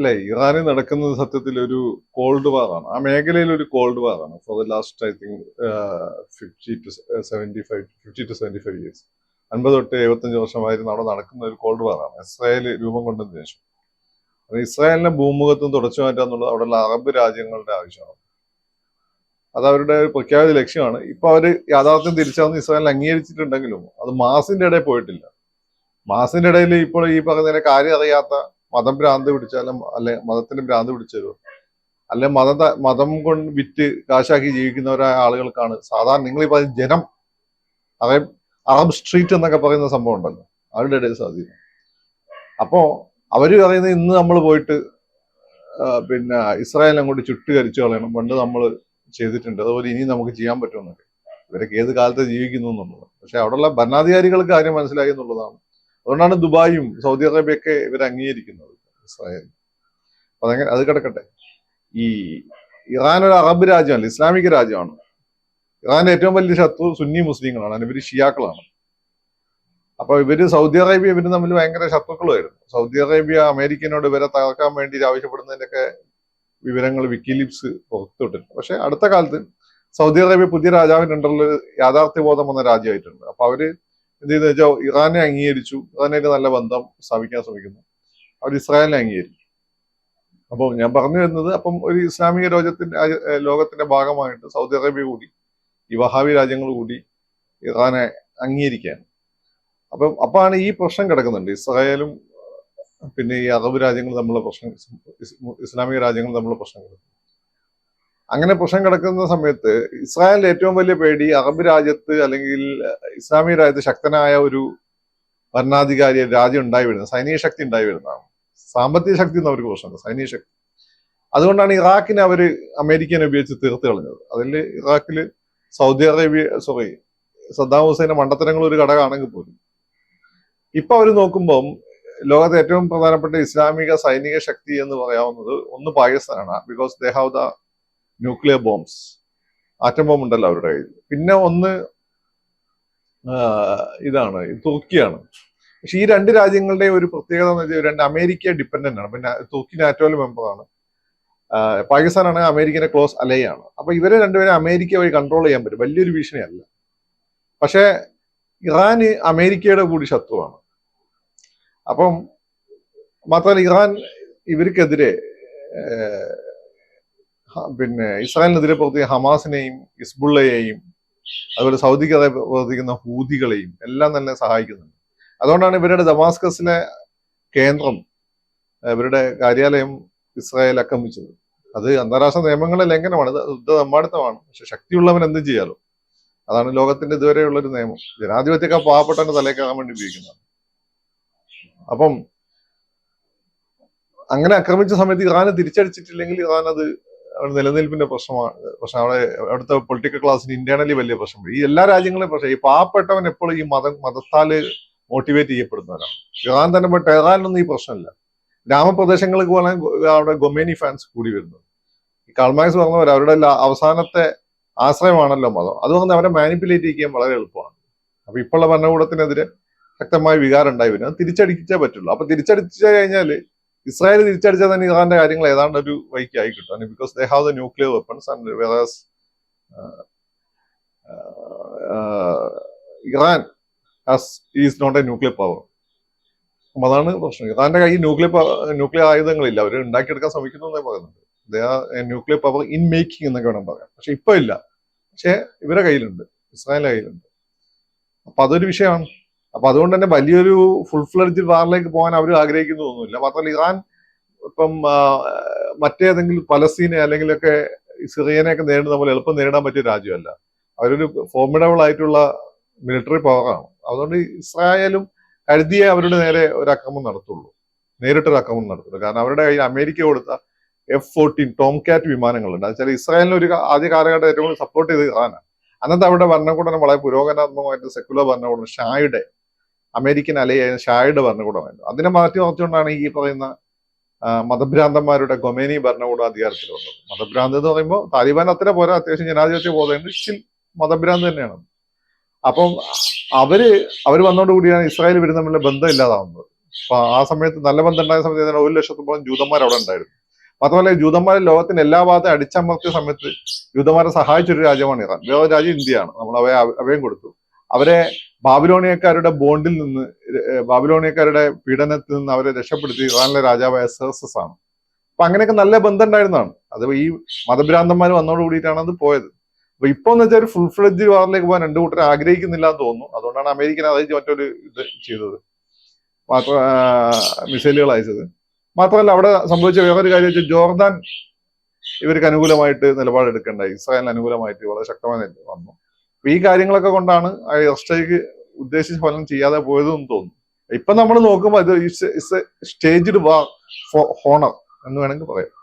ഇല്ല, ഇറാനിൽ നടക്കുന്നത് സത്യത്തിൽ ഒരു കോൾഡ് വാർ ആണ്. ആ മേഖലയിൽ ഒരു കോൾഡ് വാർ ആണ് for the last I think 50 to 75 years. 50 to 75 വർഷമായിരുന്നു അവിടെ നടക്കുന്ന ഒരു കോൾഡ് വാർ ആണ് ഇസ്രായേൽ രൂപം കൊണ്ടതിന് ശേഷം. ഇസ്രായേലിനെ ഭൂമുഖത്തും തുടച്ചു മാറ്റുക എന്നുള്ളത് അവിടെയുള്ള അറബ് രാജ്യങ്ങളുടെ ആവശ്യമാണ്. അത് അവരുടെ ഒരു പ്രഖ്യാപിത ലക്ഷ്യമാണ്. ഇപ്പൊ അവര് യാഥാർത്ഥ്യം തിരിച്ചറിഞ്ഞ് ഇസ്രായേൽ അംഗീകരിച്ചിട്ടുണ്ടെങ്കിലും അത് മാസിന്റെ ഇടയിൽ പോയിട്ടില്ല. മാസിന്റെ ഇടയിൽ ഇപ്പോൾ ഈ പറഞ്ഞ കാര്യം അറിയാത്ത മതം ഭ്രാന്ത് പിടിച്ചാലും അല്ലെ മതത്തിന്റെ ഭ്രാന്ത് പിടിച്ചതോ അല്ലെ മതം കൊണ്ട് വിറ്റ് കാശാക്കി ജീവിക്കുന്നവരായ ആളുകൾക്കാണ് സാധാരണ നിങ്ങൾ ഈ പറഞ്ഞ ജനം അറബ് സ്ട്രീറ്റ് എന്നൊക്കെ പറയുന്ന സംഭവം ഉണ്ടല്ലോ, അവരുടെ ഇടയിൽ സാധ്യത. അപ്പോ അവര് പറയുന്നത് ഇന്ന് നമ്മൾ പോയിട്ട് പിന്നെ ഇസ്രായേൽ അങ്ങോട്ട് ചുട്ടുകരിച്ചു കളയണം, പണ്ട് നമ്മൾ ചെയ്തിട്ടുണ്ട്, അതുപോലെ ഇനി നമുക്ക് ചെയ്യാൻ പറ്റുമെന്നൊക്കെ. ഇവരൊക്കെ ഏത് കാലത്ത് ജീവിക്കുന്നു എന്നുള്ളത്. പക്ഷെ അവിടെയുള്ള ഭരണാധികാരികൾക്ക് കാര്യം മനസ്സിലായി എന്നുള്ളതാണ്. അതുകൊണ്ടാണ് ദുബായും സൗദി അറേബ്യയൊക്കെ ഇവർ അംഗീകരിക്കുന്നത് ഇസ്രായേൽ. അതങ്ങനെ അത് കിടക്കട്ടെ. ഈ ഇറാൻ ഒരു അറബ് രാജ്യമല്ല, ഇസ്ലാമിക രാജ്യമാണ്. ഇറാന്റെ ഏറ്റവും വലിയ ശത്രു സുന്നി മുസ്ലിങ്ങളാണ്, ഇവര് ഷിയാക്കളാണ്. അപ്പൊ ഇവര് സൗദി അറേബ്യ ഇവര് തമ്മിൽ ഭയങ്കര ശത്രുക്കളുമായിരുന്നു. സൗദി അറേബ്യ അമേരിക്കനോട് ഇവരെ തകർക്കാൻ വേണ്ടി ആവശ്യപ്പെടുന്നതിന്റെയൊക്കെ വിവരങ്ങൾ വിക്കിലീപ്സ് പുറത്തുവിട്ടിട്ടുണ്ട്. പക്ഷെ അടുത്ത കാലത്ത് സൗദി അറേബ്യ പുതിയ രാജാവിന്റെ അണ്ടറിൽ യാഥാർത്ഥ്യബോധം വന്ന രാജ്യമായിട്ടുണ്ട്. അപ്പൊ അവര് എന്ത് ചെയ്തെന്ന് വെച്ചാൽ ഇറാനെ അംഗീകരിച്ചു, ഇറാനായിട്ട് നല്ല ബന്ധം സ്ഥാപിക്കാൻ ശ്രമിക്കുന്നു. അവർ ഇസ്രായേലിനെ അംഗീകരിച്ചു. അപ്പം ഞാൻ പറഞ്ഞു വരുന്നത്, അപ്പം ഒരു ഇസ്ലാമിക ലോകത്തിന്റെ ഭാഗമായിട്ട് സൗദി അറേബ്യ കൂടി ഈ വഹാബി രാജ്യങ്ങൾ കൂടി ഇറാനെ അംഗീകരിക്കാൻ. അപ്പാണ് ഈ പ്രശ്നം കിടക്കുന്നുണ്ട്. ഇസ്രായേലും പിന്നെ ഈ അറബ് രാജ്യങ്ങൾ തമ്മിലുള്ള പ്രശ്നം, ഇസ്ലാമിക രാജ്യങ്ങൾ തമ്മിലുള്ള പ്രശ്നം കിടക്കും. അങ്ങനെ പ്രശ്നം കിടക്കുന്ന സമയത്ത് ഇസ്രായേലിന്റെ ഏറ്റവും വലിയ പേടി അറബ് രാജ്യത്ത് അല്ലെങ്കിൽ ഇസ്ലാമിക രാജ്യത്ത് ശക്തനായ ഒരു ഭരണാധികാരി രാജ്യം ഉണ്ടായി വരുന്നത്, സൈനിക ശക്തി ഉണ്ടായി വരുന്നതാണ്. സാമ്പത്തിക ശക്തി എന്ന് അവർക്ക് പ്രശ്നമുണ്ട്, സൈനിക ശക്തി. അതുകൊണ്ടാണ് ഇറാഖിനെ അവര് അമേരിക്കനെ ഉപയോഗിച്ച് തീർത്ത് കളഞ്ഞത്. അതിൽ ഇറാഖില് സദ്ദാം ഹുസൈന്റെ മണ്ടത്തരങ്ങൾ ഒരു ഘടകമാണെങ്കിൽ പോലും ഇപ്പൊ അവർ നോക്കുമ്പം ലോകത്തെ ഏറ്റവും പ്രധാനപ്പെട്ട ഇസ്ലാമിക സൈനിക ശക്തി എന്ന് പറയാവുന്നത് ഒന്ന് പാകിസ്ഥാനാണ്. Because they have the nuclear bombs, atom bomb ഉണ്ടല്ലോ അവരുടെ കയ്യിൽ. പിന്നെ ഒന്ന് ഇതാണ് തുർക്കിയാണ്. പക്ഷെ ഈ രണ്ട് രാജ്യങ്ങളുടെ ഒരു പ്രത്യേകത എന്ന് വെച്ചാൽ രണ്ട് അമേരിക്ക ഡിപ്പെൻഡന്റ് ആണ്. പിന്നെ തുർക്കി നാറ്റോയിലെ മെമ്പറാണ്. പാകിസ്ഥാനാണ് അമേരിക്കന്റെ ക്ലോസ് അലയാണ്. അപ്പൊ ഇവരെ രണ്ടുപേരും അമേരിക്ക വഴി കൺട്രോൾ ചെയ്യാൻ പറ്റും, വലിയൊരു ഭീഷണിയല്ല. പക്ഷെ ഇറാന് അമേരിക്കയുടെ കൂടി ശത്രുവാണ്. അപ്പം മാത്രമല്ല ഇറാൻ ഇവർക്കെതിരെ പിന്നെ ഇസ്രായേലിനെതിരെ പ്രവർത്തിക്കുന്ന ഹമാസിനെയും ഹിസ്ബുള്ളയെയും അതുപോലെ സൗദിക്കെതിരെ പ്രവർത്തിക്കുന്ന ഹൂതികളെയും എല്ലാം തന്നെ സഹായിക്കുന്നുണ്ട്. അതുകൊണ്ടാണ് ഇവരുടെ ദമാസ്കസിലെ കേന്ദ്രം, ഇവരുടെ കാര്യാലയം ഇസ്രായേൽ ആക്രമിച്ചത്. അത് അന്താരാഷ്ട്ര നിയമങ്ങളുടെ ലംഘനമാണ്, ഇത് യുദ്ധതമ്മാടിത്തമാണ്. പക്ഷെ ശക്തിയുള്ളവൻ എന്തും ചെയ്യാലോ. അതാണ് ലോകത്തിന്റെ ഇതുവരെയുള്ള ഒരു നിയമം. ജനാധിപത്യമൊക്കെ പാവപ്പെട്ടവന്റെ തലേക്കാകാൻ വേണ്ടി ഉപയോഗിക്കുന്നതാണ്. അപ്പം അങ്ങനെ ആക്രമിച്ച സമയത്ത് ഇറാന് തിരിച്ചടിച്ചിട്ടില്ലെങ്കിൽ ഇറാൻ അത് നിലനിൽപ്പിന്റെ പ്രശ്നമാണ്. പക്ഷെ അവിടുത്തെ പൊളിറ്റിക്കൽ ക്ലാസ്സിന് ഇന്റേണലി വലിയ പ്രശ്നം. ഈ എല്ലാ രാജ്യങ്ങളെയും പ്രശ്നം, ഈ പാവപ്പെട്ടവൻ എപ്പോഴും ഈ മതത്താല് മോട്ടിവേറ്റ് ചെയ്യപ്പെടുന്നവരാണ്. ഇറാൻ തന്നെ പോയി ടെഹ്റാനിലൊന്നും ഈ പ്രശ്നമില്ല. ഗ്രാമപ്രദേശങ്ങൾക്ക് പോകാൻ അവിടെ ഗൊമേനി ഫാൻസ് കൂടി വരുന്നത്. ഈ കാൾമാർക്സ് പറഞ്ഞവർ അവരുടെ അവസാനത്തെ ആശ്രയമാണല്ലോ മതം. അതുകൊണ്ട് അവരെ മാനിപ്പുലേറ്റ് ചെയ്യാൻ വളരെ എളുപ്പമാണ്. അപ്പൊ ഇപ്പോഴുള്ള ഭരണകൂടത്തിനെതിരെ ശക്തമായ വികാരം ഉണ്ടായി വരും. അത് തിരിച്ചടിച്ചേ പറ്റുള്ളൂ. അപ്പൊ തിരിച്ചടിച്ചു കഴിഞ്ഞാൽ ഇസ്രായേൽ തിരിച്ചടിച്ചാൽ തന്നെ ഇറാന്റെ കാര്യങ്ങൾ ഏതാണ്ട് ഒരു വഴിക്ക് ആയി കിട്ടും. Because they have the nuclear weapons and whereas Iran is not a nuclear power. അപ്പൊ അതാണ് പ്രശ്നം. ഇറാന്റെ കയ്യിൽ ന്യൂക്ലിയർ ആയുധങ്ങളില്ല. അവർ ഉണ്ടാക്കിയെടുക്കാൻ ശ്രമിക്കുന്നു എന്നേ പറയുന്നുണ്ട്. They are A nuclear power in making എന്നൊക്കെ വേണം പറയാം. പക്ഷെ ഇപ്പൊ ഇല്ല. പക്ഷെ ഇവരുടെ കയ്യിലുണ്ട്, ഇസ്രായേലിന്റെ കയ്യിലുണ്ട്. അപ്പൊ അതൊരു വിഷയമാണ്. അപ്പൊ അതുകൊണ്ട് തന്നെ വലിയൊരു ഫുൾ ഫ്ലഡ്ജ് വാറിലേക്ക് പോകാൻ അവർ ആഗ്രഹിക്കുന്നു തോന്നുന്നില്ല. മാത്രമല്ല ഇറാൻ ഇപ്പം മറ്റേതെങ്കിലും പലസ്തീനെ അല്ലെങ്കിലൊക്കെ സിറിയനെയൊക്കെ നേരിടുന്ന പോലെ എളുപ്പം നേരിടാൻ പറ്റിയ രാജ്യമല്ല. അവരൊരു ഫോർമിഡബിൾ ആയിട്ടുള്ള മിലിറ്ററി പവറാണ്. അതുകൊണ്ട് ഇസ്രായേലും കരുതിയേ അവരുടെ നേരെ ഒരു ആക്രമണം നടത്തുള്ളൂ, നേരിട്ടൊരു ആക്രമണം നടത്തുള്ളൂ. കാരണം അവരുടെ കയ്യിൽ അമേരിക്ക കൊടുത്ത F-14 ടോം കാറ്റ് വിമാനങ്ങളുണ്ട്. അത് വെച്ചാൽ ഇസ്രായേലിന് ഒരു ആദ്യ കാലഘട്ടം ഏറ്റവും കൂടുതൽ സപ്പോർട്ട് ചെയ്ത് ഇറാനാണ്. അന്നത്തെ അവരുടെ ഭരണകൂടം വളരെ പുരോഗമനാത്മകമായിട്ട് സെക്കുലർ ഭരണകൂടം, ഷായുടെ അമേരിക്കൻ അലയായ ഷായുടെ ഭരണകൂടമായിരുന്നു. അതിനെ മാറ്റി മറിച്ചുകൊണ്ടാണ് ഈ പറയുന്ന മതഭ്രാന്തന്മാരുടെ ഗൊമേനി ഭരണകൂടം അധികാരത്തിൽ വന്നത്. മതഭ്രാന്ത് എന്ന് പറയുമ്പോൾ താലിബാൻ അത്ര പോരാ, അത്യാവശ്യം ജനാധിപത്യ ബോധമുണ്ട്, സ്റ്റിൽ മതഭ്രാന്ത് തന്നെയാണ്. അപ്പം അവര് വന്നോടുകൂടിയാണ് ഇസ്രായേൽ ഇവരും തമ്മിലുള്ള ബന്ധം ഇല്ലാതാവുന്നത്. അപ്പൊ ആ സമയത്ത് നല്ല ബന്ധം ഉണ്ടായ സമയത്ത് ഏതാണ്ട് 1 ലക്ഷത്തോളം ജൂതന്മാർ അവിടെ ഉണ്ടായിരുന്നു. മാത്രമല്ല ജൂതന്മാരെ ലോകത്തിന്റെ എല്ലാ ഭാഗത്തും അടിച്ചമർത്തിയ സമയത്ത് ജൂതന്മാരെ സഹായിച്ചൊരു രാജ്യമാണ് ഇറാൻ. വേറെ രാജ്യം ഇന്ത്യയാണ്. നമ്മൾ അഭയം കൊടുത്തു. അവരെ ബാബിലോണിയക്കാരുടെ ബോണ്ടിൽ നിന്ന്, ബാബിലോണിയക്കാരുടെ പീഡനത്തിൽ നിന്ന് അവരെ രക്ഷപ്പെടുത്തി ഇറാനിലെ രാജാവായ സെർസസ് ആണ്. അപ്പൊ അങ്ങനെയൊക്കെ നല്ല ബന്ധം ഉണ്ടായിരുന്നതാണ്. അത് ഈ മതഭ്രാന്തന്മാർ വന്നോട് കൂടിയിട്ടാണ് അത് പോയത്. അപ്പൊ ഇപ്പൊ എന്ന് വെച്ചാൽ ഒരു ഫുൾ ഫ്ലെഡ്ജ് വാറിലേക്ക് പോകാൻ രണ്ടു കൂട്ടർ ആഗ്രഹിക്കുന്നില്ല എന്ന് തോന്നുന്നു. അതുകൊണ്ടാണ് അമേരിക്കൻ അത് മറ്റൊരു ഇത് ചെയ്തത്, മിസൈലുകൾ അയച്ചത്. മാത്രമല്ല അവിടെ സംഭവിച്ച വേറൊരു കാര്യം വെച്ചാൽ ജോർദാൻ ഇവർക്ക് അനുകൂലമായിട്ട് നിലപാടെടുക്കേണ്ടായി, ഇസ്രായേലിന് അനുകൂലമായിട്ട് വളരെ ശക്തമായി വന്നു. അപ്പൊ ഈ കാര്യങ്ങളൊക്കെ കൊണ്ടാണ് ഓസ്ട്രേലിയക്ക് ഉദ്ദേശിച്ച ഫലം ചെയ്യാതെ പോയതെന്ന് തോന്നുന്നു. ഇപ്പൊ നമ്മൾ നോക്കുമ്പോൾ ഇത് സ്റ്റേജ്ഡ് വാർ ഫോർ ഹോണർ എന്ന് വേണമെങ്കിൽ പറയാം.